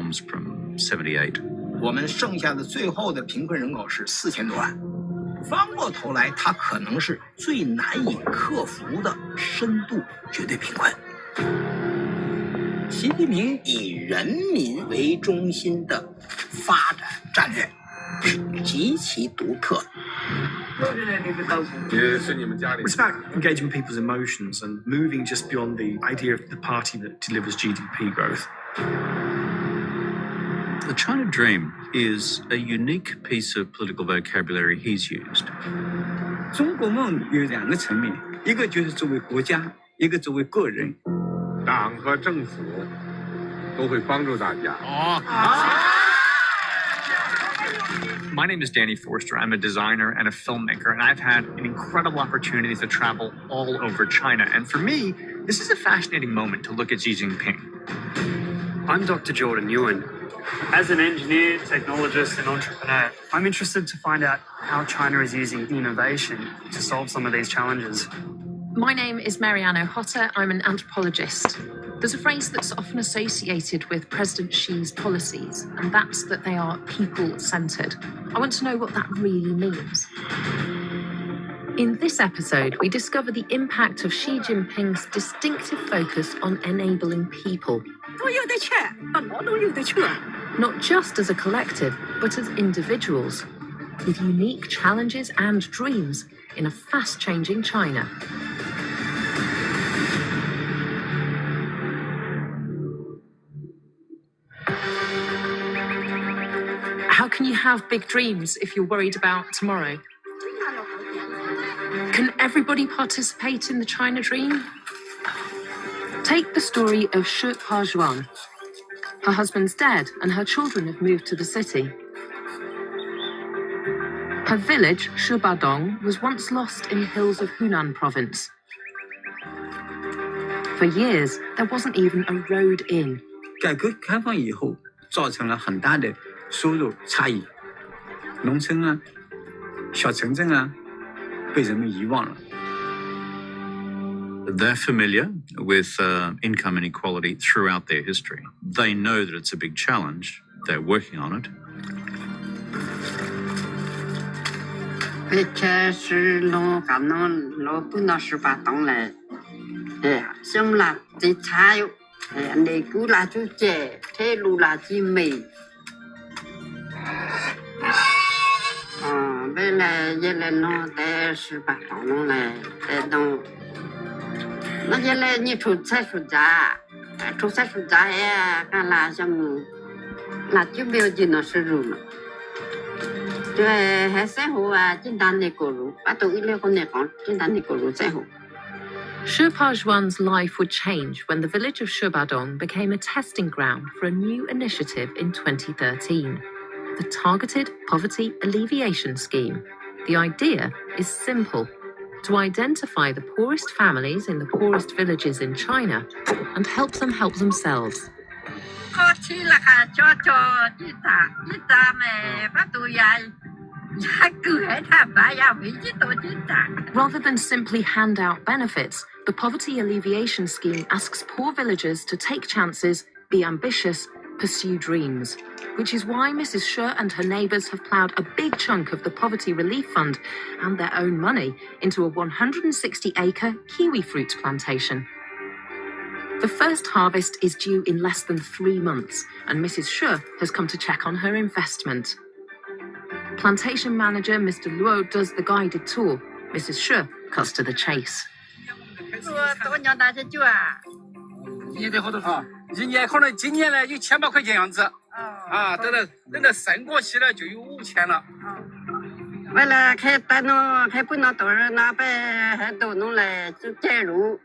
bombs from 78. 我们剩下的最后的贫困人口是4000多万。翻过头来，它可能是最难以克服的深度绝对贫困。习近平以人民为中心的发展战略是极其独特的。It's about engaging people's emotions and moving just beyond the idea of the party that delivers GDP growth. The China Dream is a unique piece of political vocabulary he's used. 中国梦有2个层面，一个就是作为国家，一个作为个人。党和政府都会帮助大家。My name is Danny Forster. I'm a designer and a filmmaker, and I've had an incredible opportunity to travel all over China. And for me, this is a fascinating moment to look at Xi Jinping. I'm Dr. Jordan Ewan. As an engineer, technologist, and entrepreneur, I'm interested to find out how China is using innovation to solve some of these challenges. My name is Marianne O'Hotter. I'm an anthropologist. There's a phrase that's often associated with President Xi's policies, and that's that they are people-centred. I want to know what that really means. In this episode, we discover the impact of Xi Jinping's distinctive focus on enabling people. Not just as a collective, but as individuals, with unique challenges and dreams in a fast-changing China. How can you have big dreams if you're worried about tomorrow? Can everybody participate in the China Dream? Take the story of Shi Pazhuan. Her husband's dead and her children have moved to the city. Her village, Shubadong, was once lost in the hills of Hunan province. For years, there wasn't even a road in. 改革开放以后，造成了很大的收入差异，农村啊、小城镇啊，被人们遗忘了。They're familiar with income inequality throughout their history. They know that it's a big challenge. They're working on it. 以前是老干那老不那18栋嘞，像垃圾差哟，内部垃圾街，铁路垃圾没。本来也来弄在18栋嘞，在弄。那现在你出菜蔬菜呀，干啦项目，那就没有几那收入了。对，还生活啊，简单的过路，把都一两个人讲，简单的过路生活。Shi Pazhuan's life would change when the village of Shubadong became a testing ground for a new initiative in 2013, the Targeted Poverty Alleviation Scheme. The idea is simple: to identify the poorest families in the poorest villages in China and help them help themselves. Rather than simply hand out benefits, the Poverty Alleviation Scheme asks poor villagers to take chances, be ambitious, pursue dreams. Which is why Mrs. Shi and her neighbours have ploughed a big chunk of the Poverty Relief Fund and their own money into a 160-acre kiwi fruit plantation. The first harvest is due in less than 3 months, and Mrs. Shi has come to check on her investment. Plantation manager Mr. Luo does the guided tour. Mrs. Shi cuts to the chase. 你得好多少？一年可能今年呢有1000块钱样子，等到升过期了就有5000了。为了开单弄，开不能多人那边还都弄来就介入，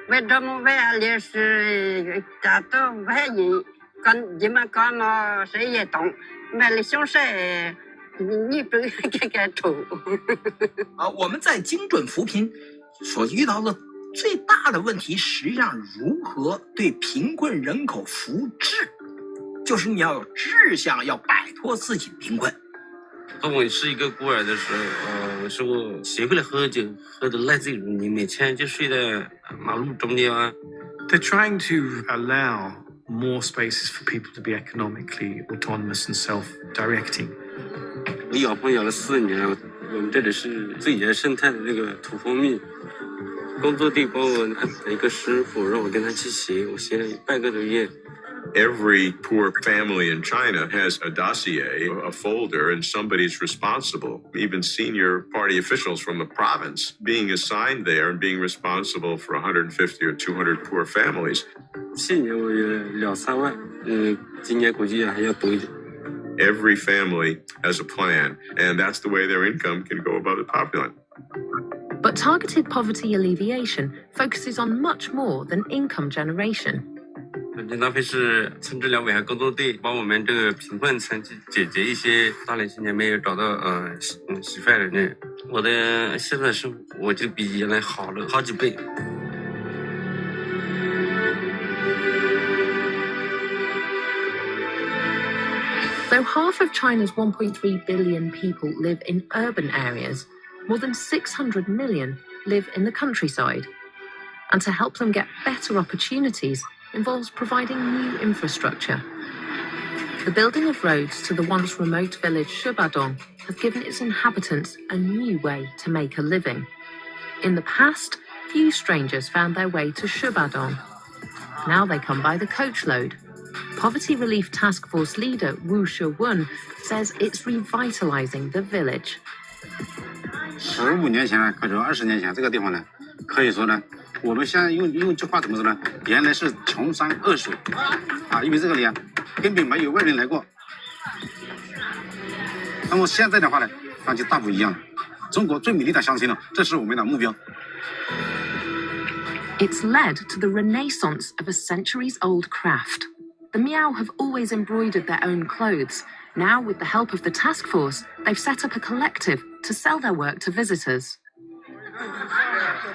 为这么为历史大都外人，跟你们干嘛谁也懂，买了小事。你不该抽我们在精准扶贫所遇到的最大的问题，实际上如何对贫困人口扶志，就是你要有志向，要摆脱自己的贫困。当我是一个孤儿的时候，是我学会了喝酒，喝的来自于你每天就睡在马路中间啊。They're trying to allow more spaces for people to be economically autonomous and self-directing. 我养蜂养了4年，我们这里是最原生态的那个土蜂蜜。工作地帮我安排一个师傅，让我跟他去学，我学了半个多月。 Every poor family in China has a dossier, a folder, and somebody's responsible. Even senior party officials from the province being assigned there and being responsible for 150 or 200 poor families. 去年我有2、3万，今年估计还要多一点。 Every family has a plan, and that's the way their income can go above the poverty line. But targeted poverty alleviation focuses on much more than income generation. 领导会是村治疗危害工作队帮我们这个贫困村去解决一些大连青年没有找到媳妇的人。我的现在生活我就比原来好了好几倍。 Though half of China's 1.3 billion people live in urban areas, more than 600 million live in the countryside. And to help them get better opportunities involves providing new infrastructure. The building of roads to the once remote village Shubadong has given its inhabitants a new way to make a living. In the past, few strangers found their way to Shubadong. Now they come by the coachload. Poverty Relief Task Force leader Wu Shewun says it's revitalizing the village. 15年前呢，或者20年前，这个地方呢，可以说呢，我们现在用一句话怎么说呢？原来是穷山恶水，因为这个里根本没有外人来过。那么现在的话呢，那就大不一样了。中国最美丽的乡村了，这是我们的目标。 It's led to the renaissance of a centuries-old craft. The Miao have always embroidered their own clothes. Now, with the help of the task force, they've set up a collective to sell their work to visitors.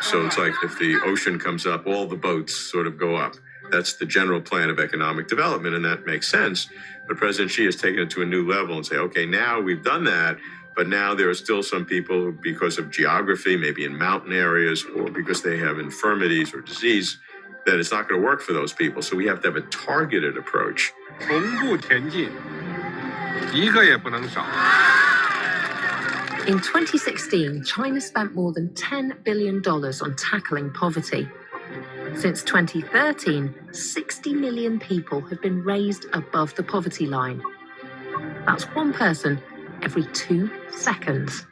So it's like if the ocean comes up, all the boats sort of go up. That's the general plan of economic development, and that makes sense. But President Xi has taken it to a new level and say, okay, now we've done that, but now there are still some people, because of geography, maybe in mountain areas, or because they have infirmities or disease, that it's not going to work for those people. So we have to have a targeted approach. 同步前进，一个也不能少。 In 2016, China spent more than $10 billion on tackling poverty. Since 2013, 60 million people have been raised above the poverty line. That's one person every 2 seconds.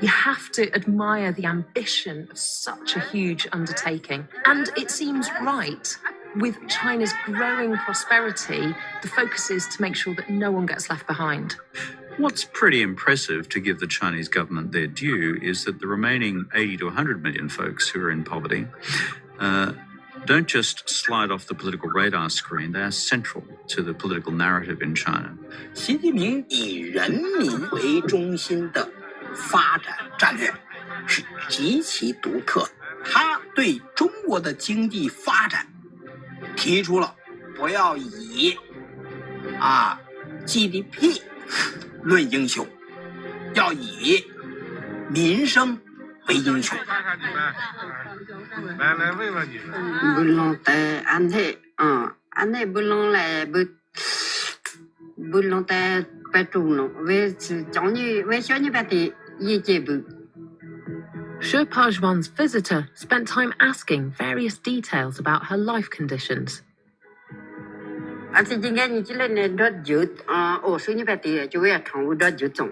You have to admire the ambition of such a huge undertaking. And it seems right. With China's growing prosperity, the focus is to make sure that no one gets left behind. What's pretty impressive, to give the Chinese government their due, is that the remaining 80 to 100 million folks who are in poverty don't just slide off the political radar screen, they are central to the political narrative in China. 习近平以人民为中心的发展战略是极其独特的，他对中国的经济发展提出了不要以GDP 论英雄，要以民生为英雄。来问问你们。不能在安内，安内不能来不能在白中了，为小女白的一节不。Xu Pajwan's visitor spent time asking various details about her life conditions. 而且今年你进来呢，这就小女白的就要常务这就种，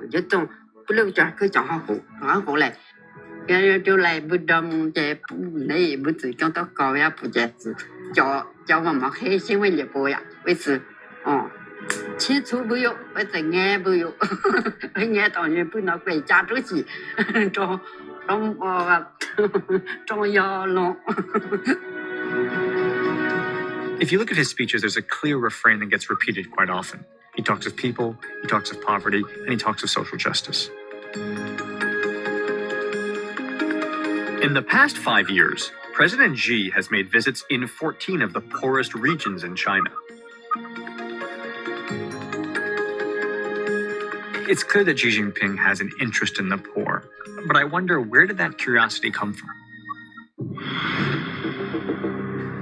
不能这可讲好来。 就来不着这不那不只讲到高呀，不这是叫我们黑新闻联播呀，为是清楚不有，或者眼不有，眼当然不能国家主席中央龙。 If you look at his speeches, there's a clear refrain that gets repeated quite often. He talks of people, he talks of poverty, and he talks of social justice. In the past 5 years, President Xi has made visits in 14 of the poorest regions in China. It's clear that Xi Jinping has an interest in the poor, but I wonder, where did that curiosity come from?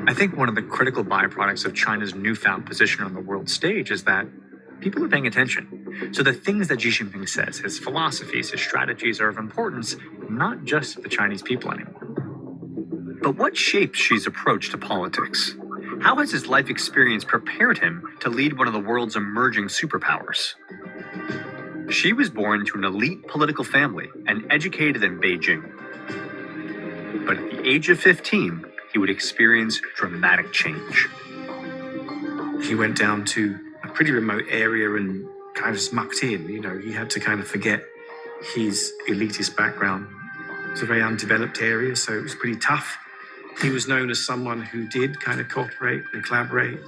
I think one of the critical byproducts of China's newfound position on the world stage is that people are paying attention. So the things that Xi Jinping says, his philosophies, his strategies are of importance, not just to the Chinese people anymore. But what shaped Xi's approach to politics? How has his life experience prepared him to lead one of the world's emerging superpowers? Xi was born to an elite political family and educated in Beijing. But at the age of 15, he would experience dramatic change. He went down to a pretty remote area and kind of just mucked in. You know, he had to kind of forget his elitist background. It was a very undeveloped area, so it was pretty tough. He was known as someone who did kind of cooperate and collaborate.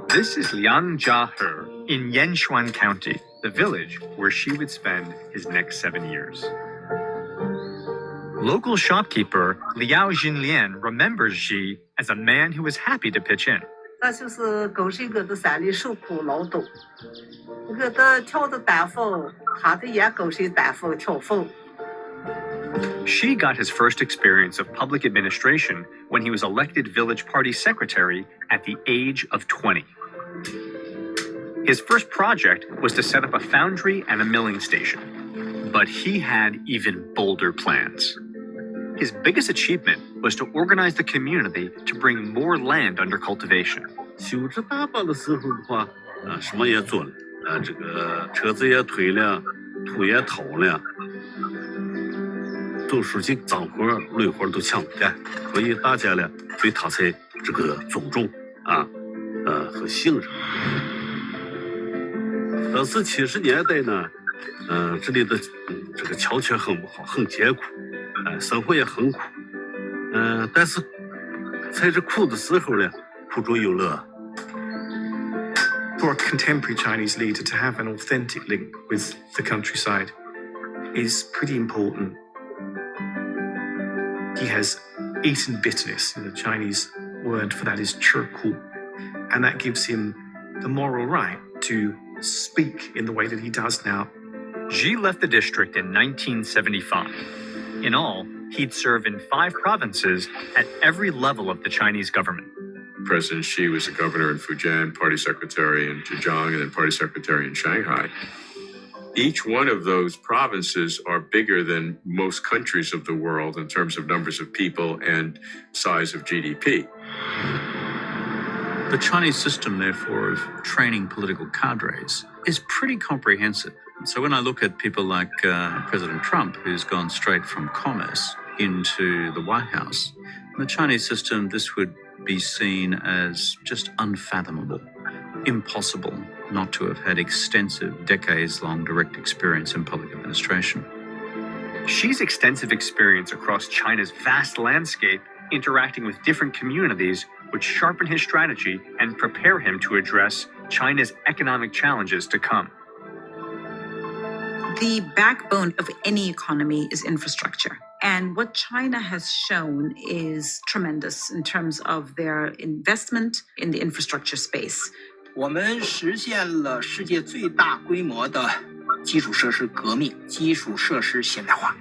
This is Liangjiahe in Yanchuan County, the village where Xi would spend his next 7 years. Local shopkeeper Liao Jinlian remembers Xi as a man who was happy to pitch in. 那就是狗是一个的山里受苦劳动，一个的跳着大风，他的也狗是大风跳风。 Xi got his first experience of public administration when he was elected village party secretary at the age of 20. His first project was to set up a foundry and a milling station. But he had even bolder plans. His biggest achievement was to organize the community to bring more land under cultivation. 修这大坝的时候的话，什么也做了，这个车子也推了，土也掏了。 种书记脏活累活都抢不干，所以大家呢对他才这个尊重和信任。但是70年代呢，这里的这个条件很不好，很艰苦，生活也很苦，但是在这苦的时候呢，苦中有乐。 For a contemporary Chinese leader to have an authentic link with the countryside is pretty important. He has eaten bitterness, and the Chinese word for that is 吃苦, and that gives him the moral right to speak in the way that he does now. Xi left the district in 1975. In all, he'd serve in 5 provinces at every level of the Chinese government. President Xi was a governor in Fujian, party secretary in Zhejiang, and then party secretary in Shanghai. Each one of those provinces are bigger than most countries of the world in terms of numbers of people and size of GDP. The Chinese system, therefore, of training political cadres is pretty comprehensive. So when I look at people like President Trump, who's gone straight from commerce into the White House, in the Chinese system, this would be seen as just unfathomable, impossible not to have had extensive, decades-long direct experience in public administration. Xi's extensive experience across China's vast landscape, interacting with different communities, would sharpen his strategy and prepare him to address China's economic challenges to come. The backbone of any economy is infrastructure. And what China has shown is tremendous in terms of their investment in the infrastructure space. 我们实现了世界最大规模的基础设施革命，基础设施现代化。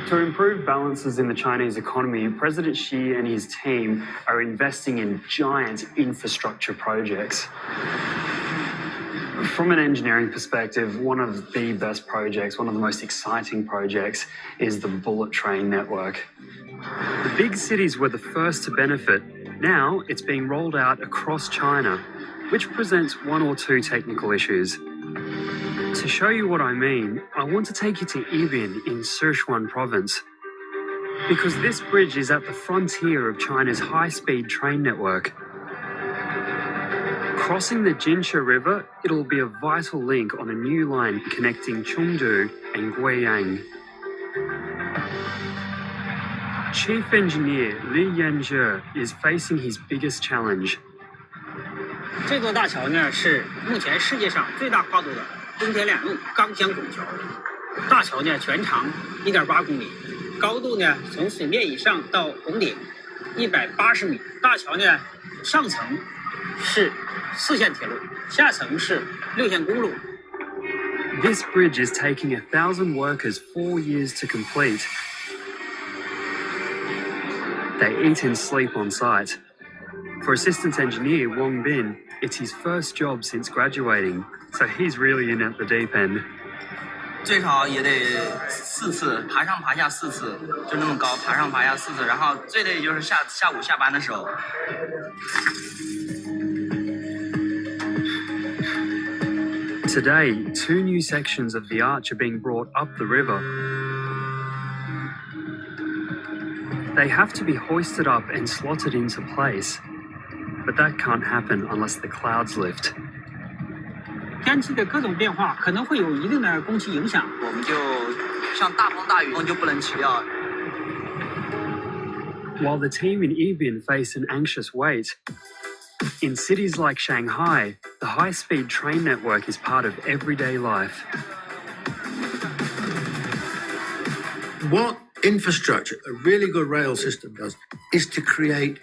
To improve balances in the Chinese economy, President Xi and his team are investing in giant infrastructure projects. From an engineering perspective, one of the best projects, one of the most exciting projects, is the bullet train network. The big cities were the first to benefit. Now it's being rolled out across China, which presents 1 or 2 technical issues. To show you what I mean, I want to take you to Yibin in Sichuan province, because this bridge is at the frontier of China's high-speed train network. Crossing the Jinsha River, it'll be a vital link on a new line connecting Chengdu and Guiyang. Chief Engineer Li Yanzhe is facing his biggest challenge. 这座大桥呢，是目前世界上最大跨度的东铁两用钢箱拱桥。大桥呢，全长1.8公里，高度呢从水面以上到拱顶180米。大桥呢，上层是4线铁路，下层是6线公路。 This bridge is taking 1,000 workers 4 years to complete. They eat and sleep on site. For assistant engineer Wong Bin, it's his first job since graduating, so he's really in at the deep end. 最少也得4次，爬上爬下4次，就那么高，爬上爬下4次，然后最累就是下午下班的时候。Today, 2 new sections of the arch are being brought up the river. They have to be hoisted up and slotted into place, but that can't happen unless the clouds lift. 天气的各种变化可能会有一定的工期影响，我们就像大风大雨就不能起料。 While the team in Yibin face an anxious wait, in cities like Shanghai, the high-speed train network is part of everyday life. What infrastructure, a really good rail system does, is to create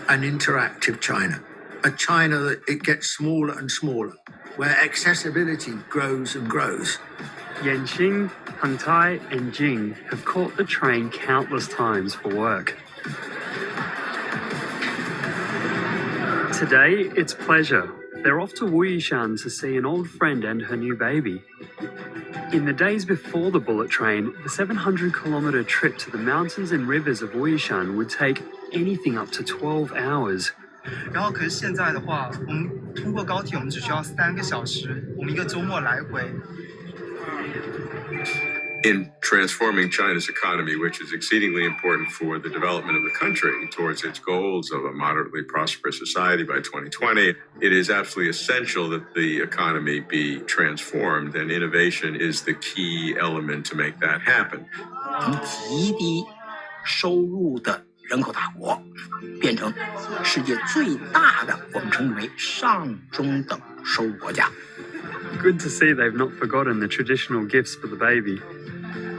an interactive China. A China that it gets smaller and smaller, where accessibility grows and grows. Yanqing, Hangtai and Jing have caught the train countless times for work. Today, it's pleasure. They're off to Wuyishan to see an old friend and her new baby. In the days before the bullet train, the 700-kilometre trip to the mountains and rivers of Wuyishan would take anything up to 12 hours. 然后可是现在的话，我们通过高铁，我们只需要3个小时，我们一个周末来回。 In transforming China's economy, which is exceedingly important for the development of the country towards its goals of a moderately prosperous society by 2020, it is absolutely essential that the economy be transformed, and innovation is the key element to make that happen. 从极低收入的人口大国变成世界最大的，我们称为上中等收入国家。 Good to see they've not forgotten the traditional gifts for the baby.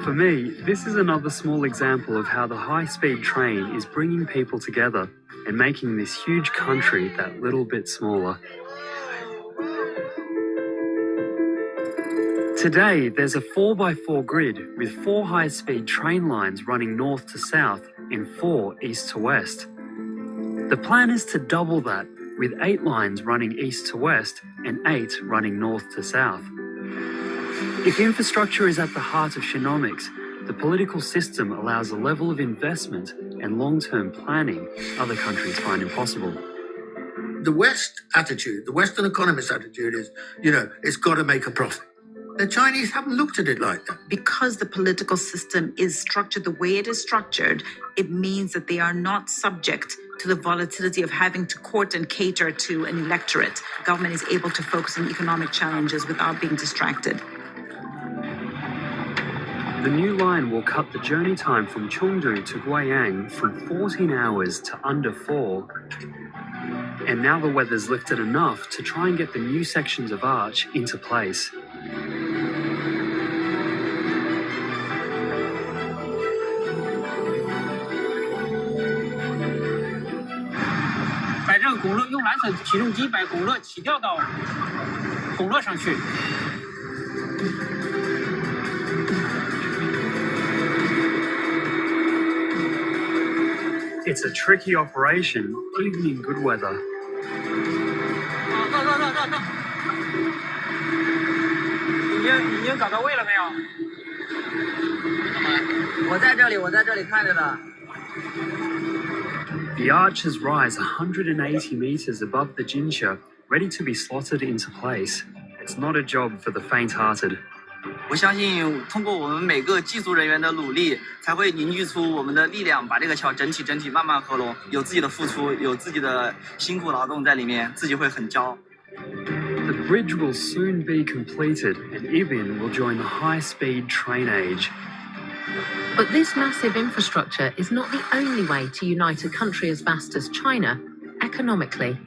For me, this is another small example of how the high-speed train is bringing people together and making this huge country that little bit smaller. Today, there's a 4x4 grid with 4 high-speed train lines running north to south and 4 east to west. The plan is to double that, with 8 lines running east to west and 8 running north to south. If infrastructure is at the heart of Shinomics, the political system allows a level of investment and long-term planning other countries find impossible. The West attitude, the Western economist attitude is, it's got to make a profit. The Chinese haven't looked at it like that. Because the political system is structured the way it is structured, it means that they are not subject to the volatility of having to court and cater to an electorate. The government is able to focus on economic challenges without being distracted. The new line will cut the journey time from Chengdu to Guiyang from 14 hours to under 4. And now the weather's lifted enough to try and get the new sections of arch into place. 摆正拱乐，用蓝色起重机把拱乐起吊到拱乐上去。 It's a tricky operation, even in good weather. 到，已经找到位了没有？我在这里看着的。 The arches rise 180 meters above the Jinsha, ready to be slotted into place. It's not a job for the faint-hearted. 我相信通过我们每个技术人员的努力，才会凝聚出我们的力量，把这个桥整体慢慢合拢。有自己的付出，有自己的辛苦劳动在里面，自己会很骄傲。 The bridge will soon be completed, and Yibin will join the high-speed train age. But this massive infrastructure is not the only way to unite a country as vast as China economically.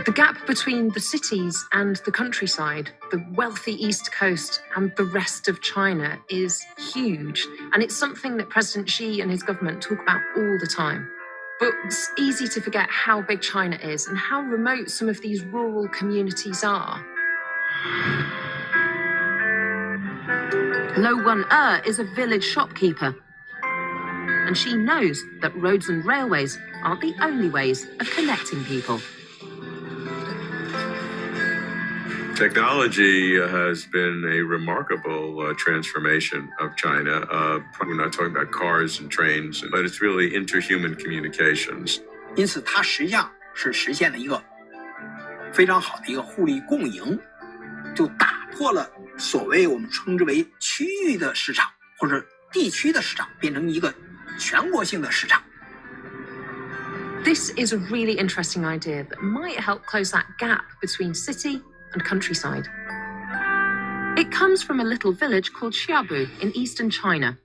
The gap between the cities and the countryside, the wealthy East Coast and the rest of China is huge. And it's something that President Xi and his government talk about all the time. But it's easy to forget how big China is and how remote some of these rural communities are. Lo Wen-er is a village shopkeeper, and she knows that roads and railways aren't the only ways of connecting people. Technology has been a remarkable transformation of China. We're not talking about cars and trains, but it's really interhuman communications. 因此，它实际上是实现了一个非常好的一个互利共赢，就打破了所谓我们称之为区域的市场或者地区的市场，变成一个全国性的市场。 This is a really interesting idea that might help close that gap between city and countryside. It comes from a little village called Xiabu in eastern China.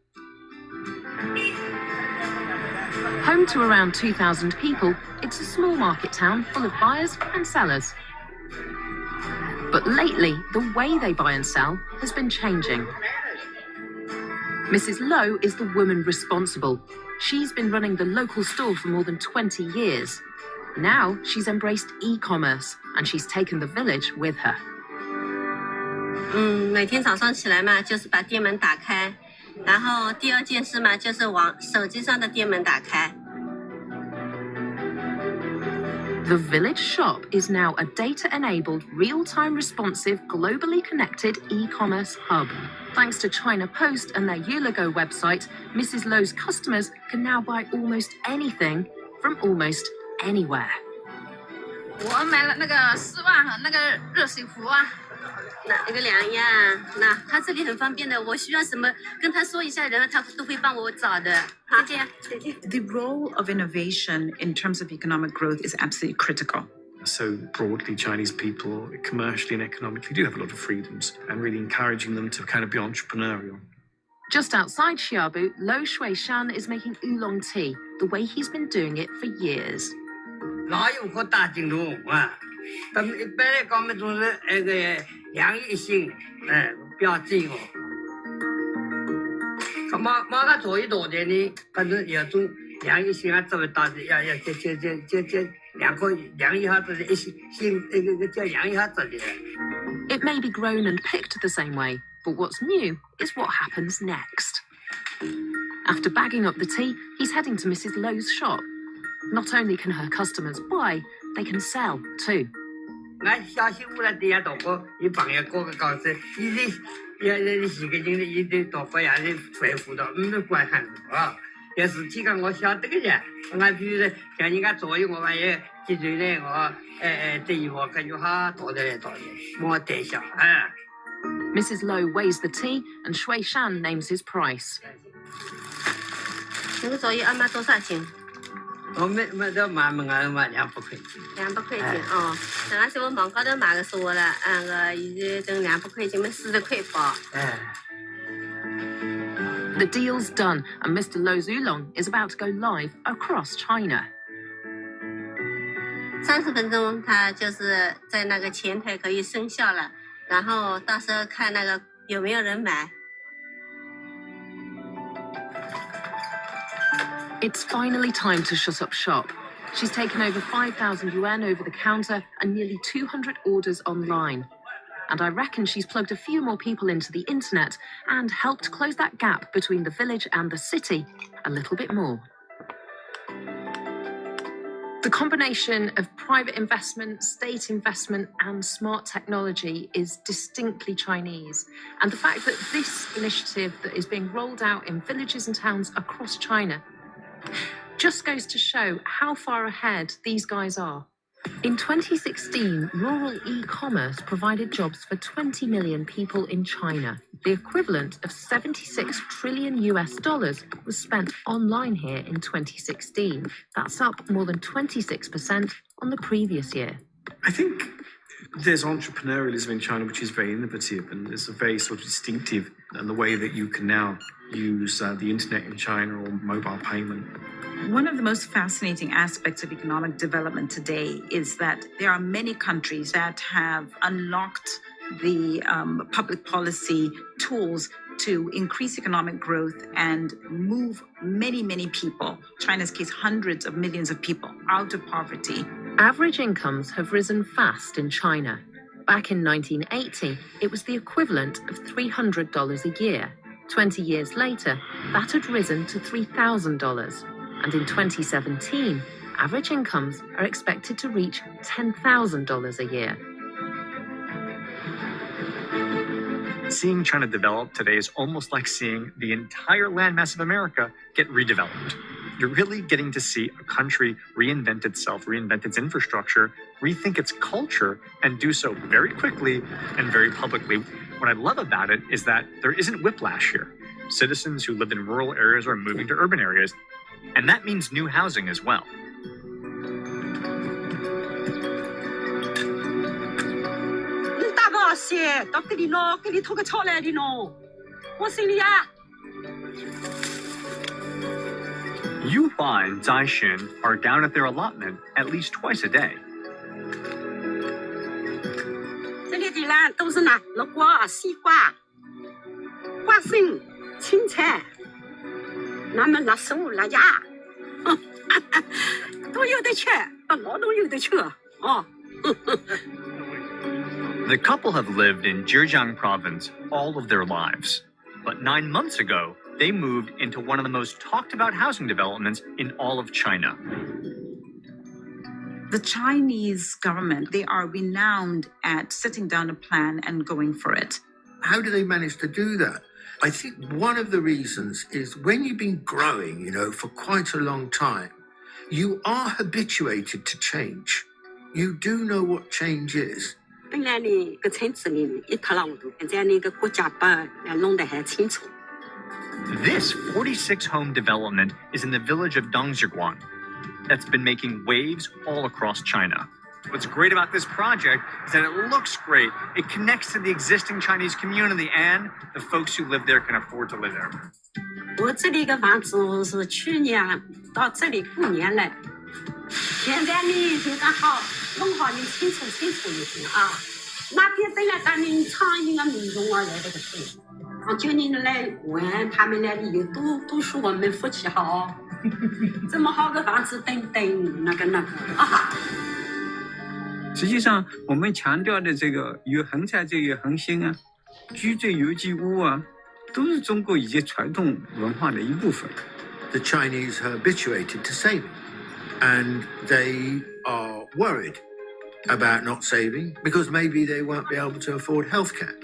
Home to around 2,000 people, it's a small market town full of buyers and sellers. But lately, the way they buy and sell has been changing. Mrs. Lo is the woman responsible. She's been running the local store for more than 20 years. Now she's embraced e-commerce and she's taken the village with her. 每天早上起来嘛，就是把店门打开，然后第二件事嘛，就是往手机上的店门打开。 The village shop is now a data-enabled, real-time responsive, globally connected e-commerce hub. Thanks to China Post and their Yuligo website, Mrs. Lo's customers can now buy almost anything from almost anywhere. 我买了那个丝袜和那个热水壶啊。那个凉呀，那他这里很方便的，我需要什么跟他说一下，然后他都会帮我找的。再见，再见。The role of innovation in terms of economic growth is absolutely critical. So broadly, Chinese people, commercially and economically, do have a lot of freedoms, and really encouraging them to kind of be entrepreneurial. Just outside Xiabu, Lo Shuishan is making oolong tea, the way he's been doing it for years. 哪有个大进入啊？咱们一般来讲嘛，总是那个两一性，不要进哦。马个做一多点呢，反正有种两一性啊，这么大的，要这两个量一下子的，一性那个叫量一下子的。It may be grown and picked the same way, but what's new is what happens next. After bagging up the tea, he's heading to Mrs. Lo's shop. Not only can her customers buy, they can sell too. 俺小媳妇来店到过，一朋友过个告诉，一直要洗个净的，一直到过呀，你回复到，没管看的啊。要是几个我晓得个人，俺比如说像人家作业我玩意，记住呢我这一我感觉哈多的多的，我带下啊。Mrs. Lo weighs the tea and Shui Shan names his price. 那个作业俺妈多少钱？ 我没都买200块钱。200块钱哦，那是我网高头买个说了，个现在挣200块钱，么40块包。The deal's done, and Mr. Lo's oolong is about to go live across China. 30分钟，它就是在那个前台可以生效了，然后到时候看那个有没有人买。 It's finally time to shut up shop. She's taken over 5,000 yuan over the counter and nearly 200 orders online. And I reckon she's plugged a few more people into the internet and helped close that gap between the village and the city a little bit more. The combination of private investment, state investment, and smart technology is distinctly Chinese. And the fact that this initiative that is being rolled out in villages and towns across China just goes to show how far ahead these guys are. In 2016, rural e-commerce provided jobs for 20 million people in China. The equivalent of $76 trillion was spent online here in 2016. That's up more than 26% on the previous year. I think there's entrepreneurialism in China which is very innovative and it's a very sort of distinctive, and the way that you can now use the internet in China or mobile payment. One of the most fascinating aspects of economic development today is that there are many countries that have unlocked the public policy tools to increase economic growth and move many, many people, China's case, hundreds of millions of people, out of poverty. Average incomes have risen fast in China. Back in 1980, it was the equivalent of $300 a year. 20 years later, that had risen to $3,000, and in 2017, average incomes are expected to reach $10,000 a year. Seeing China develop today is almost like seeing the entire landmass of America get redeveloped. You're really getting to see a country reinvent itself, reinvent its infrastructure, rethink its culture, and do so very quickly and very publicly. What I love about it is that there isn't whiplash here. Citizens who lived in rural areas are moving to urban areas, and that means new housing as well. Yuhua and Zaixin are down at their allotment at least twice a day. 这里的呢都是呢绿瓜、西瓜、花生、青菜，那么那树、那芽，都有得吃，老都有得吃哦。The couple have lived in Zhejiang province all of their lives. But 9 months ago, they moved into one of the most talked about housing developments in all of China. The Chinese government, they are renowned at sitting down a plan and going for it. How do they manage to do that? I think one of the reasons is when you've been growing, for quite a long time, you are habituated to change. You do know what change is. 本来呢，个村子里一塌糊涂，现在那个国家把弄得还清楚。This 46-home development is in the village of Dongzhiguan that's been making waves all across China. What's great about this project is that it looks great. It connects to the existing Chinese community, and the folks who live there can afford to live there. 我这里个房子是去年到这里过年来，现在呢就刚好弄好，你清楚就行啊。那边本来咱们苍蝇啊、民众啊来这个事，就你来问他们那里有都说我们福气好，这么好个房子等那个啊。实际上，我们强调的这个有恒财这个恒心啊，居住有机屋啊，都是中国以前传统文化的一部分。The Chinese are habituated to saving, and they are worried about not saving because maybe they won't be able to afford healthcare.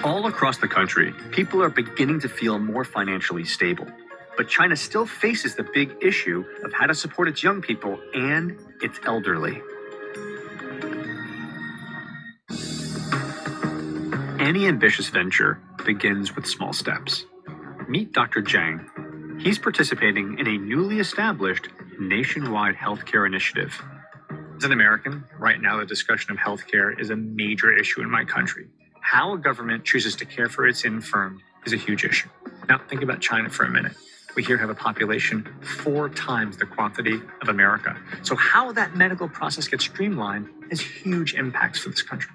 All across the country, people are beginning to feel more financially stable. But China still faces the big issue of how to support its young people and its elderly. Any ambitious venture begins with small steps. Meet Dr. Zhang. He's participating in a newly established nationwide healthcare initiative. As an American, right now the discussion of healthcare is a major issue in my country. How a government chooses to care for its infirm is a huge issue. Now, think about China for a minute. We here have a population 4 times the quantity of America. So how that medical process gets streamlined has huge impacts for this country.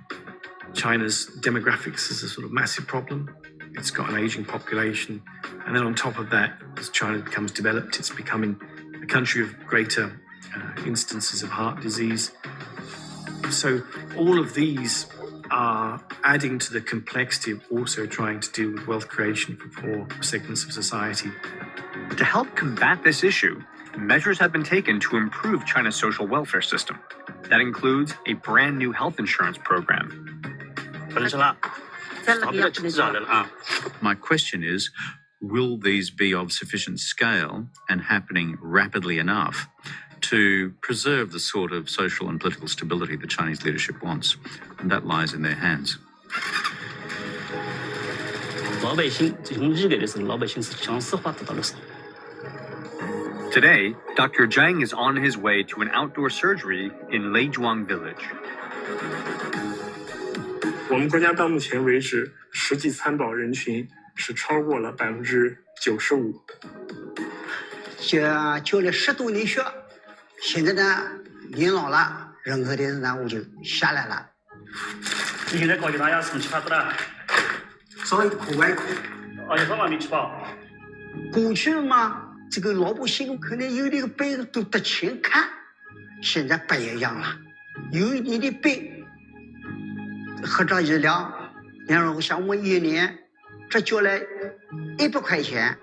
China's demographics is a sort of massive problem. It's got an aging population. And then on top of that, as China becomes developed, it's becoming a country of greater instances of heart disease. So all of these are adding to the complexity of also trying to deal with wealth creation for poor segments of society. To help combat this issue, measures have been taken to improve China's social welfare system. That includes a brand new health insurance program. My question is, will these be of sufficient scale and happening rapidly enough to preserve the sort of social and political stability the Chinese leadership wants? And that lies in their hands. Today, Dr. Zhang is on his way to an outdoor surgery in Leizhuang village. 我们国家到目前为止，实际参保人群是超过了95%。教了10多年学，现在呢年老了，任何的任务就下来了。你现在考虑大家成绩发多大？稍微苦外苦。有多少没吃饱？过去嘛，这个老百姓可能有的病都得钱看，现在不一样了，有你的病。合着医疗，然后像我1年这交了100块钱。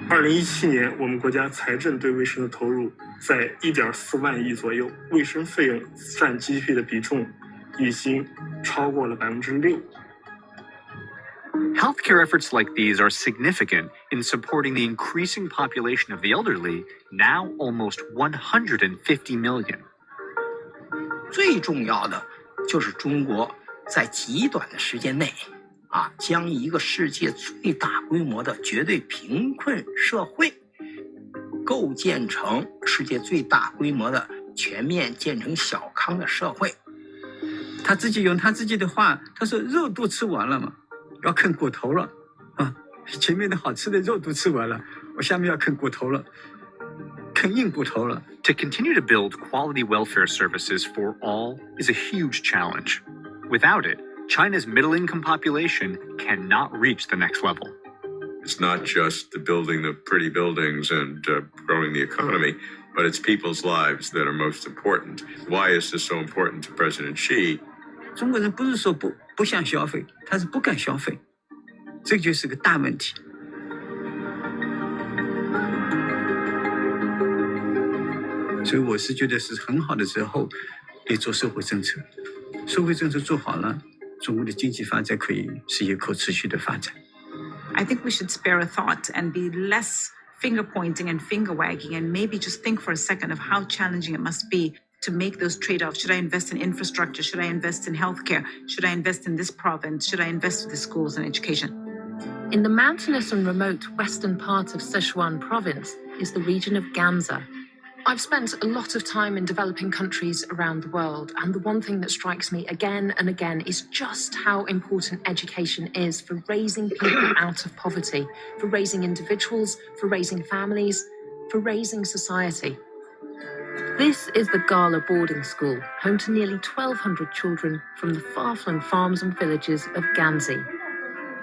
2017年，我们国家财政对卫生的投入在1.4万亿左右，卫生费用占 GDP 的比重已经超过了6%。Healthcare efforts like these are significant in supporting the increasing population of the elderly, now almost 150 million. 最重要的就是中国在极短的时间内，将一个世界最大规模的绝对贫困社会构建成世界最大规模的全面建成小康的社会。他自己用他自己的话，他说肉都吃完了嘛，要啃骨头了啊！前面的好吃的肉都吃完了，我下面要啃骨头了，啃硬骨头了。To continue to build quality welfare services for all is a huge challenge. Without it, China's middle-income population cannot reach the next level. It's not just the building the pretty buildings and growing the economy, but it's people's lives that are most important. Why is this so important to President Xi? 中国人不是说不想消费，他是不敢消费，这就是个大问题。所以我是觉得是很好的时候，也做社会政策，社会政策做好了，中国的经济发展是一个可持续的发展。I think we should spare a thought and be less finger pointing and finger wagging and maybe just think for a second of how challenging it must be to make those trade-offs. Should I invest in infrastructure? Should I invest in healthcare? Should I invest in this province? Should I invest in the schools and education? In the mountainous and remote western part of Sichuan province is the region of Gansu. I've spent a lot of time in developing countries around the world, and the one thing that strikes me again and again is just how important education is for raising people out of poverty, for raising individuals, for raising families, for raising society. This is the Gala boarding school, home to nearly 1,200 children from the far-flung farms and villages of Gansu.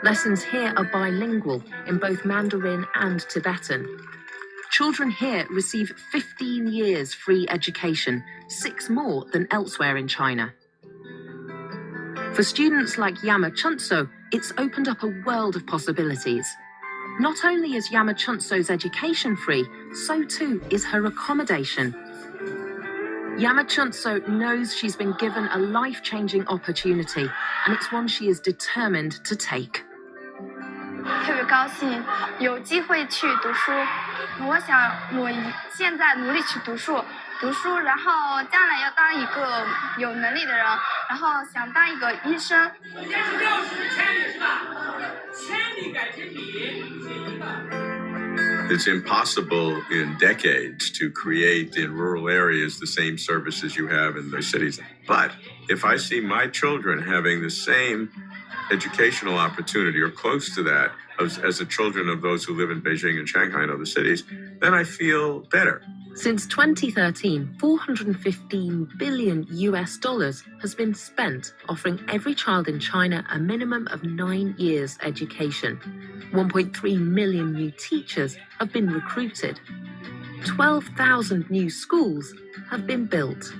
Lessons here are bilingual in both Mandarin and Tibetan. Children here receive 15 years free education, 6 more than elsewhere in China. For students like Yama Chunso, it's opened up a world of possibilities. Not only is Yama Chunso's education free, so too is her accommodation. Yama Chunso knows she's been given a life-changing opportunity, and it's one she is determined to take. 特别高兴有机会去读书，我想我现在努力去读书，然后将来要当一个有能力的人，然后想当一个医生。首先是60千里是吧？千里改千里是一个。It's impossible in decades to create in rural areas the same services you have in the cities. But if I see my children having the same educational opportunity or close to that as the children of those who live in Beijing and Shanghai and other cities, then I feel better. Since 2013, $415 billion has been spent offering every child in China a minimum of 9 years education. 1.3 million new teachers have been recruited. 12,000 new schools have been built.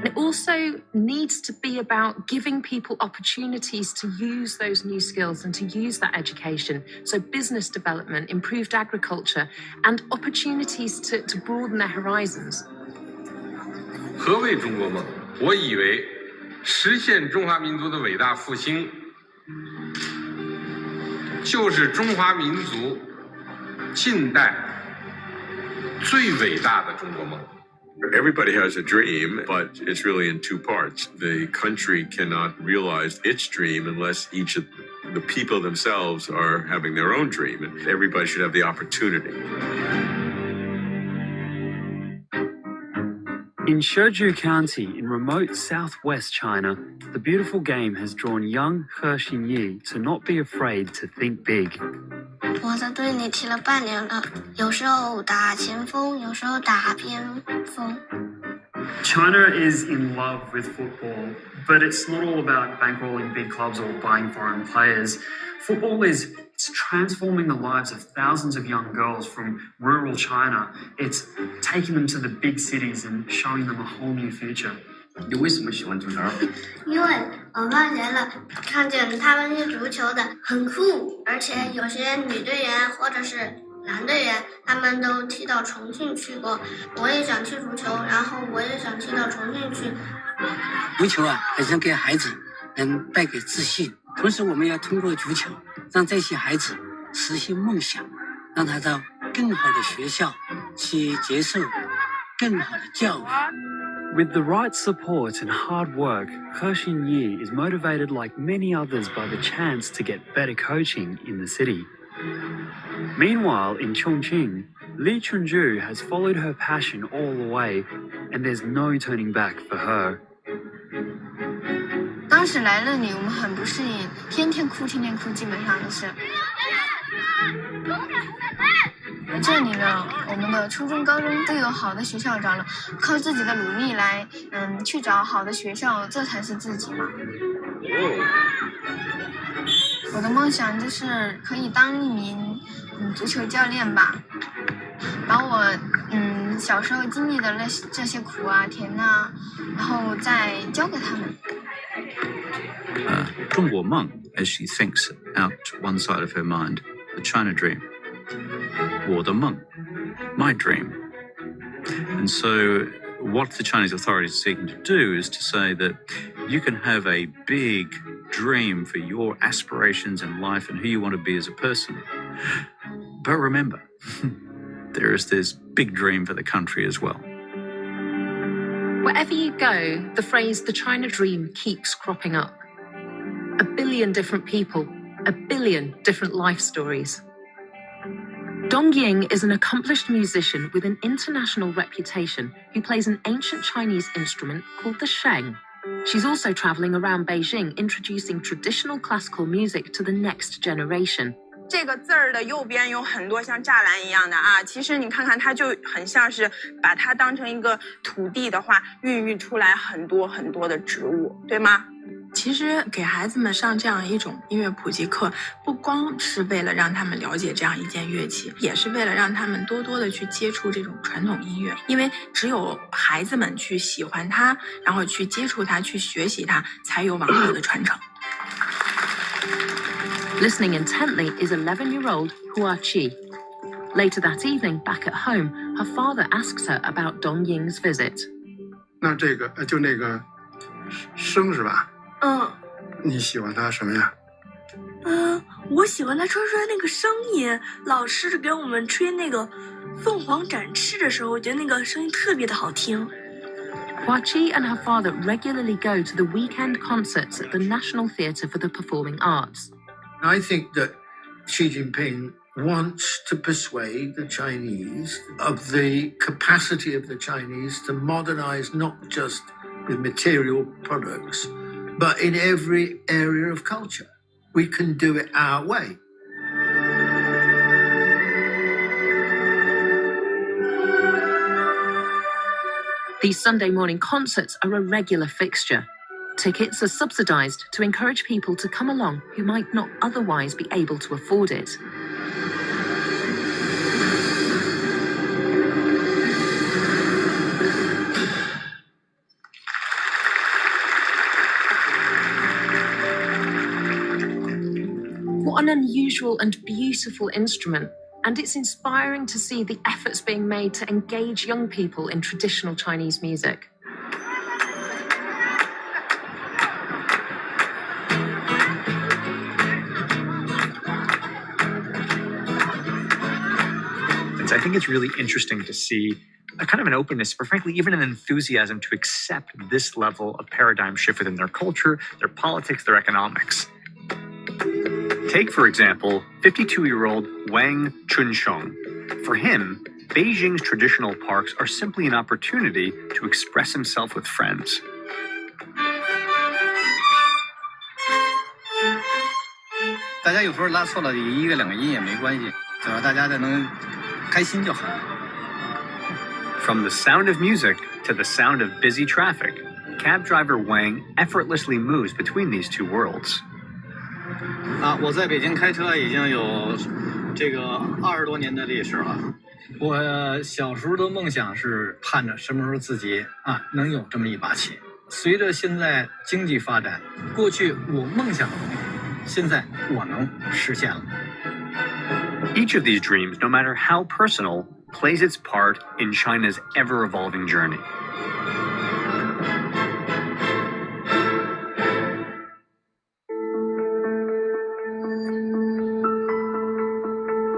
It also needs to be about giving people opportunities to use those new skills and to use that education. So business development, improved agriculture, and opportunities to broaden their horizons. 何谓中国梦？我以为实现中华民族的伟大复兴，就是中华民族近代最伟大的中国梦。Everybody has a dream, but it's really in 2 parts. The country cannot realize its dream unless each of the people themselves are having their own dream. And everybody should have the opportunity. In Shizhou County, in remote southwest China, the beautiful game has drawn young He Xinyi to not be afraid to think big. 我在队里踢了半年了，有时候打前锋，有时候打边锋。China is in love with football, but it's not all about bankrolling big clubs or buying foreign players. Football it's transforming the lives of thousands of young girls from rural China. It's taking them to the big cities and showing them a whole new future. 你为什么喜欢足球？因为我看见他们踢足球的很酷，而且有些女队员或者是男队员，他们都踢到重庆去过。我也想踢足球，然后我也想踢到重庆去。足球啊，本身给孩子能带给自信，同时我们要通过足球，让这些孩子实现梦想，让他到更好的学校去接受更好的教育。With the right support and hard work, He Xinyi is motivated like many others by the chance to get better coaching in the city. Meanwhile, in Chongqing, Li Chunju has followed her passion all the way, and there's no turning back for her. 当时来那里，我们很不适应，天天哭，基本上就是。这里呢，我们的初中、高中都有好的学校找了，靠自己的努力来，去找好的学校，这才是自己嘛。我的梦想就是可以当一名足球教练吧，把我小时候经历的这些苦啊、甜啊，然后再教给他们。中国梦 as she thinks out one side of her mind, the China dream. 我的梦 my dream. And so what the Chinese authorities are seeking to do is to say that you can have a big dream for your aspirations in life and who you want to be as a person. But remember, there is this big dream for the country as well. Wherever you go, the phrase the China dream keeps cropping up. 1 billion different people, 1 billion different life stories. Dong Ying is an accomplished musician with an international reputation who plays an ancient Chinese instrument called the sheng. She's also traveling around Beijing introducing traditional classical music to the next generation. 这个字儿的右边有很多像栅栏一样的啊，其实你看看它就很像是把它当成一个土地的话，孕育出来很多很多的植物，对吗？其实给孩子们上这样一种音乐普及课，不光是为了让他们了解这样一件乐器，也是为了让他们多多的去接触这种传统音乐。因为只有孩子们去喜欢它，然后去接触它，去学习它，才有往后的传承。Listening intently is 11-year-old Hua Qi. Later that evening, back at home, her father asks her about Dong Ying's visit. 那这个就那个声是吧？你喜欢他什么呀？我喜欢他吹那个声音，老师给我们吹那个凤凰展翅的时候，我觉得那个声音特别的好听。Hua Qi and her father regularly go to the weekend concerts at the National Theatre for the Performing Arts. I think that Xi Jinping wants to persuade the Chinese of the capacity of the Chinese to modernize not just with material products, but in every area of culture. We can do it our way. These Sunday morning concerts are a regular fixture. Tickets are subsidised to encourage people to come along who might not otherwise be able to afford it. What an unusual and beautiful instrument, and it's inspiring to see the efforts being made to engage young people in traditional Chinese music. I think it's really interesting to see a kind of an openness, or frankly, even an enthusiasm to accept this level of paradigm shift within their culture, their politics, their economics. Take, for example, 52-year-old Wang Chunsheng. For him, Beijing's traditional parks are simply an opportunity to express himself with friends. 大家有时候拉错了1个2个音也没关系，只要大家能开心就好。From the sound of music to the sound of busy traffic, cab driver Wang effortlessly moves between these two worlds. 我在北京开车已经有这个20多年的历史了。我小时候的梦想是盼着什么时候自己能有这么一把琴。随着现在经济发展，过去我梦想的东西，现在我能实现了。Each of these dreams, no matter how personal, plays its part in China's ever-evolving journey.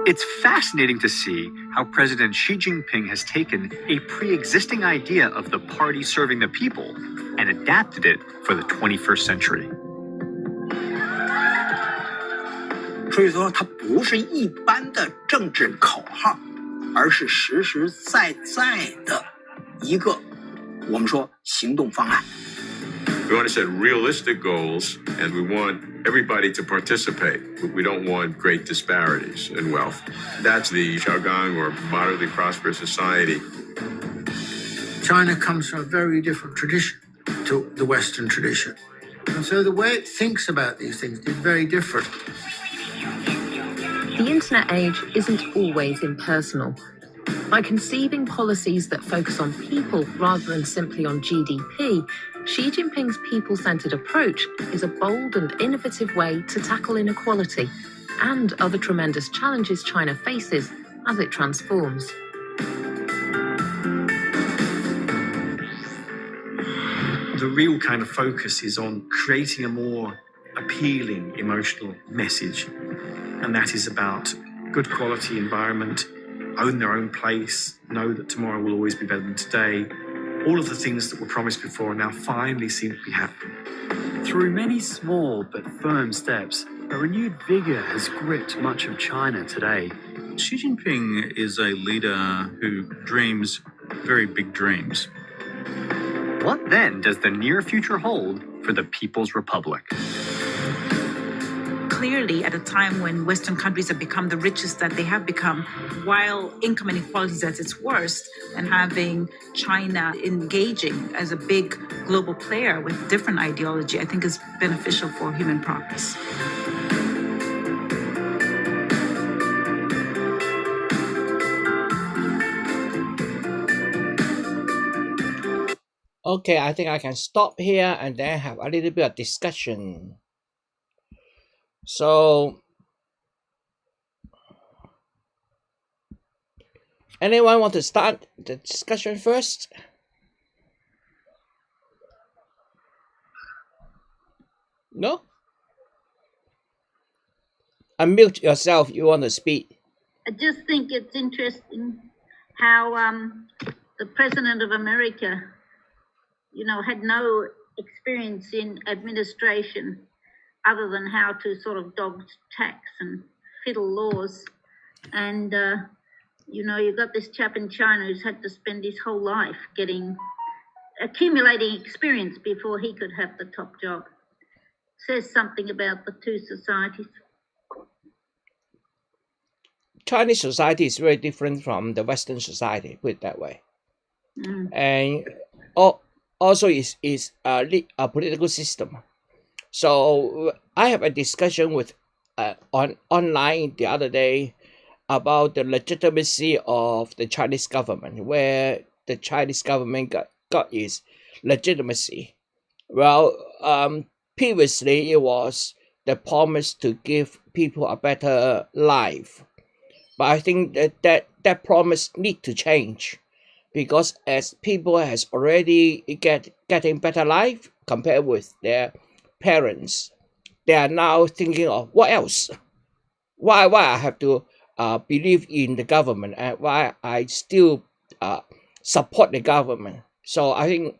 It's fascinating to see how President Xi Jinping has taken a pre-existing idea of the party serving the people and adapted it for the 21st century. 所以说，它不是一般的政治口号，而是实实在在的一个我们说行动方案。We want to set realistic goals, and we want everybody to participate. We don't want great disparities in wealth. That's the Xiaogang, or moderately prosperous society. China comes from a very different tradition to the Western tradition. And so the way it thinks about these things is very different. The internet age isn't always impersonal. By conceiving policies that focus on people rather than simply on GDP, Xi Jinping's people-centered approach is a bold and innovative way to tackle inequality and other tremendous challenges China faces as it transforms. The real kind of focus is on creating a more appealing emotional message, and that is about good quality environment, own their own place, know that tomorrow will always be better than today. All of the things that were promised before now finally seem to be happening. Through many small but firm steps, a renewed vigor has gripped much of China today. Xi Jinping is a leader who dreams very big dreams. What then does the near future hold for the People's Republic? Clearly, at a time when Western countries have become the richest that they have become, while income inequality is at its worst, and having China engaging as a big global player with different ideology, I think is beneficial for human progress. Okay, I think I can stop here and then have a little bit of discussion. So, anyone want to start the discussion first? No? Unmute yourself, you want to speak. I just think it's interesting how the President of America, had no experience in administration other than how to sort of dodge tax and fiddle laws. And, you've got this chap in China who's had to spend his whole life accumulating experience before he could have the top job. Says something about the two societies. Chinese society is very different from the Western society, put it that way. And also is a political system. So I have a discussion with online the other day about the legitimacy of the Chinese government, where the Chinese government got its legitimacy. Well, previously it was the promise to give people a better life. But I think that promise need to change, because as people has already getting better life compared with their parents, they are now thinking of what else? Why I have to believe in the government, and why I still support the government. So I think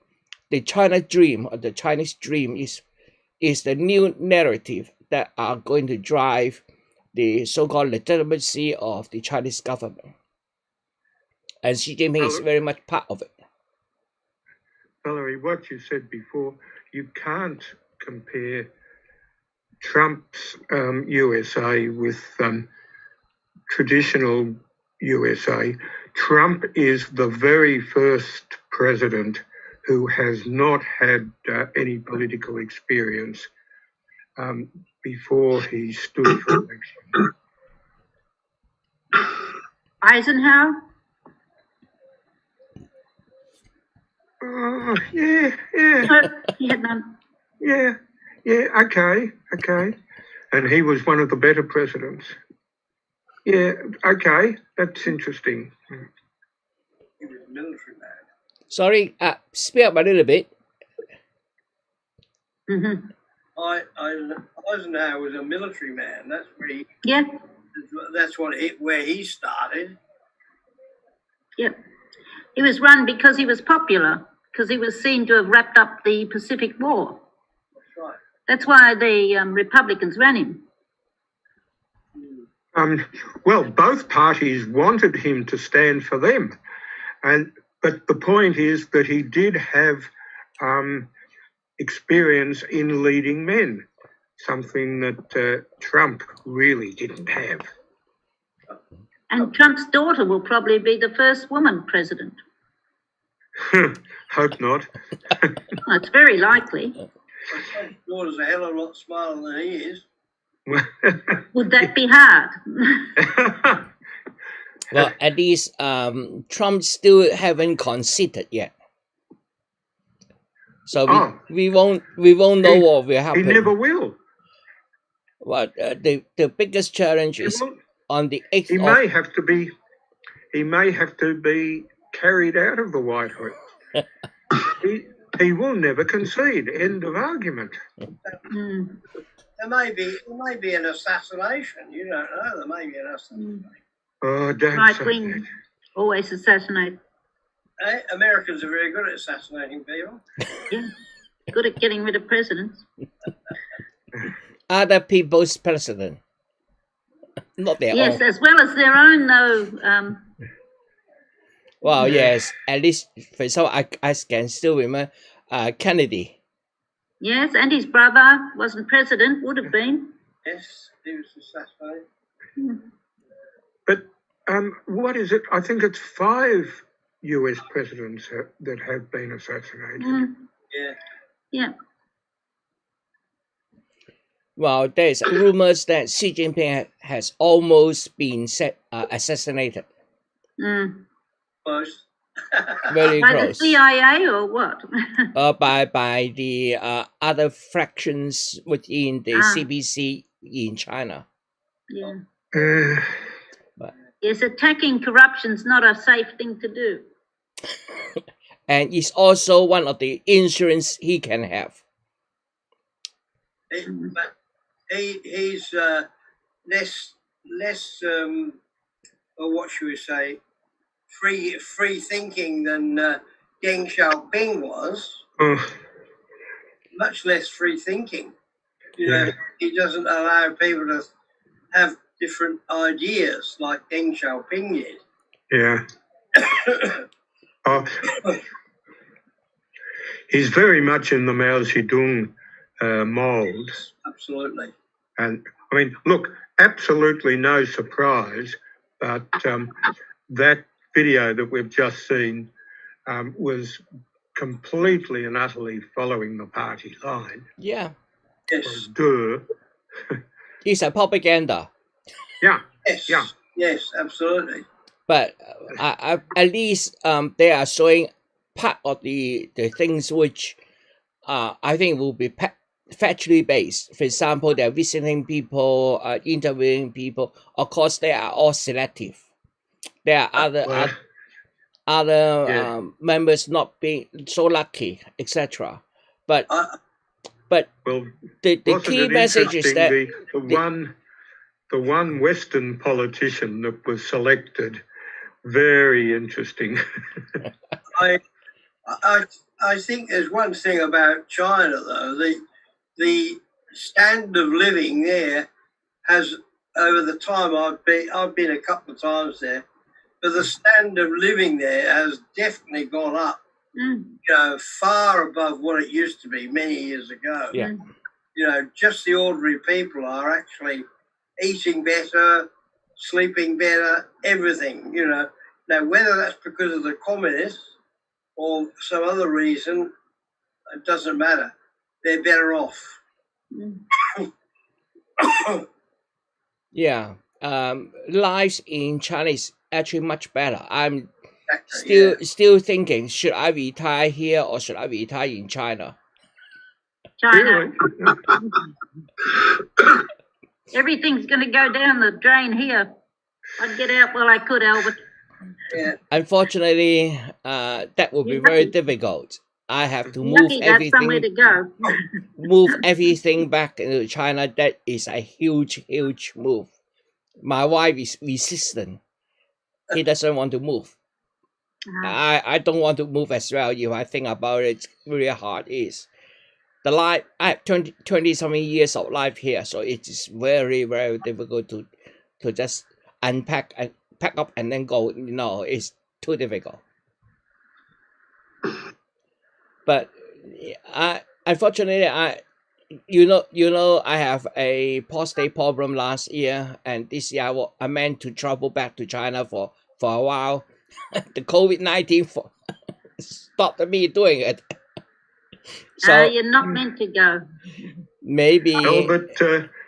the China dream, or the Chinese dream, is the new narrative that are going to drive the so-called legitimacy of the Chinese government. And Xi Jinping is very much part of it. Valerie, what you said before, you can't compare Trump's USA with traditional USA. Trump is the very first president who has not had any political experience before he stood for election. Eisenhower? Yeah. He had none. Yeah, okay. And he was one of the better presidents. Yeah, okay, that's interesting. He was a military man. Sorry, speak up a little bit. Mm-hmm. Eisenhower was a military man. That's where he. Yeah. That's where he started. Yep. He was run because he was popular, because he was seen to have wrapped up the Pacific War. That's right. That's why the Republicans ran him. Well, both parties wanted him to stand for them, but the point is that he did have experience in leading men, something that Trump really didn't have. And Trump's daughter will probably be the first woman president. Hope not. Well, it's very likely. His daughter's a hell of a lot smarter than he is. Would that be hard? Well, at least Trump still haven't conceded yet. So we won't know what will happen. He never will. Well, the biggest challenge is on the 8th He may have to be carried out of the White House. he will never concede. End of argument. There may be an assassination. You don't know. There may be an assassination. Oh, don't Right say wing that. always assassinate. Americans are very good at assassinating people. Yeah. Good at getting rid of presidents. Other people's president, not their Yes, own. as well as their own, though. Well, yes. At least, for example, I can still remember Kennedy. Yes, and his brother wasn't president, would have been. Yes, he was assassinated. But what is it? I think it's 5 US presidents that have been assassinated. Yeah. Yeah. Well, there's rumors that Xi Jinping has almost been assassinated. Close. Very By close. the CIA or what? By the other fractions within the CPC in China. Yeah. Yes, attacking corruption's not a safe thing to do. And it's also one of the insurance he can have. But he's less or what should we say, free thinking than Deng Xiaoping was. Much less free thinking. You know, he doesn't allow people to have different ideas like Deng Xiaoping did. Yeah. He's very much in the Mao Zedong mould. Absolutely. And I mean, look, absolutely no surprise, but that video that we've just seen was completely and utterly following the party line. Yeah. Yes. Duh. It's a propaganda. Yeah. Yes. Yeah. Yes, absolutely. But at least they are showing part of the things which I think will be factually based. For example, they're visiting people, interviewing people. Of course, they are all selective. There are other members not being so lucky, etc. But the key message is that the one Western politician that was selected, very interesting. I think there's one thing about China though, the standard of living there has, over the time I've been a couple of times there, but the standard of living there has definitely gone up. You know, far above what it used to be many years ago. Yeah. You know, just the ordinary people are actually eating better, sleeping better, everything, you know. Now, whether that's because of the communists or some other reason, it doesn't matter. They're better off. Yeah. Lives in China is actually much better. I'm still thinking, should I retire here or should I retire in China? China. Everything's going to go down the drain here. I'd get out while I could, Albert. Yeah. Unfortunately, that will be You're very lucky. difficult. I have to move Lucky that's somewhere to everything, go. move everything back into China. That is a huge move. My wife is resistant. He doesn't want to move. I don't want to move as well. If I think about it, really hard is. The life, I have 20 something years of life here, so it is very difficult to just unpack and pack up and then go. No, it's too difficult. But unfortunately, I have a prostate problem last year, and this year I meant to travel back to China for a while. The COVID-19 stopped me doing it. So You're not meant to go. maybe Albert,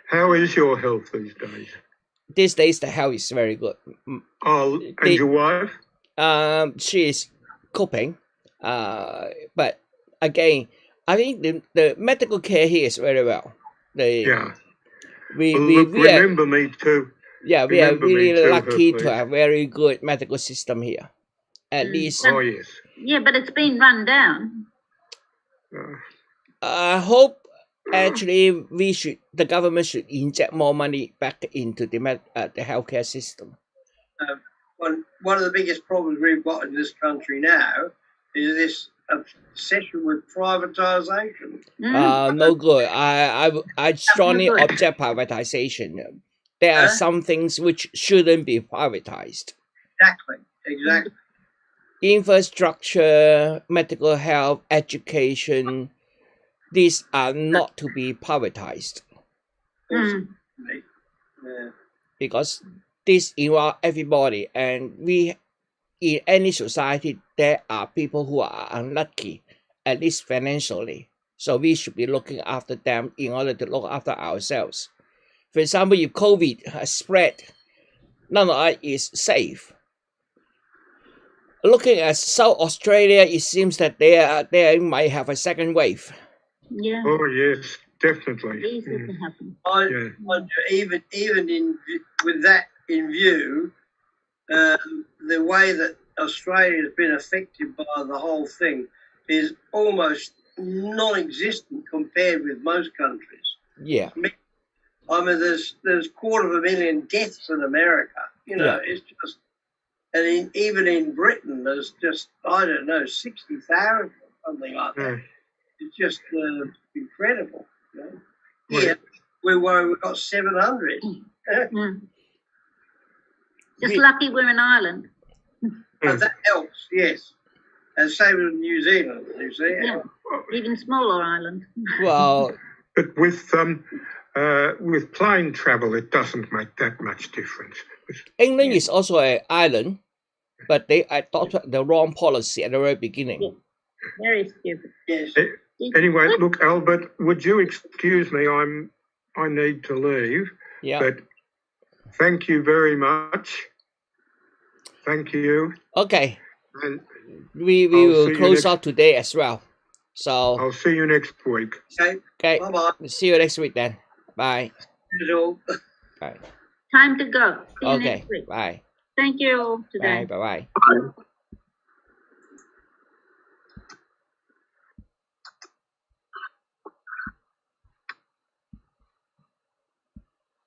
how is your health these days? these days the health is very good. Oh, and your wife? She is coping. But again, I think the medical care here is very well. Yeah. We remember me too. Yeah, we are Remember me really too, lucky hopefully. to have very good medical system here. At least, Oh, yes. Yeah, but it's been run down. I hope actually the government should inject more money back into the healthcare system. One of the biggest problems we've got in this country now is this obsession with privatisation. No good. I strongly good. object privatization. There are some things which shouldn't be privatized. Exactly. Infrastructure, medical health, education, these are not to be privatized Yeah. because this involves everybody, and in any society there are people who are unlucky, at least financially. So we should be looking after them in order to look after ourselves. For example, if COVID has spread, none of us is safe. Looking at South Australia, it seems that they might have a second wave. Yeah. Oh, yes, definitely. Easy to happen. Even with that in view, the way that Australia has been affected by the whole thing is almost non-existent compared with most countries. Yeah. I mean, there's 250,000 deaths in America. It's just, and even in Britain, there's just 60,000 or something like that. It's just incredible. Here we've got 700. Just lucky we're an island. But that helps, yes. And same with New Zealand, you see. Yeah. Even smaller island. Well, but with plane travel, it doesn't make that much difference. England is also an island, but they adopted the wrong policy at the very beginning. Yeah. Very stupid. Yes. Anyway, look, Albert, would you excuse me? I need to leave. Yeah. But thank you very much. Thank you. Okay. And we I'll see will you close next- out today as well. So I'll see you next week. okay. Bye-bye. See you next week then. Bye. Bye. Time to go. See you Okay. next week. Bye. Thank you all today. Bye. Bye. Bye.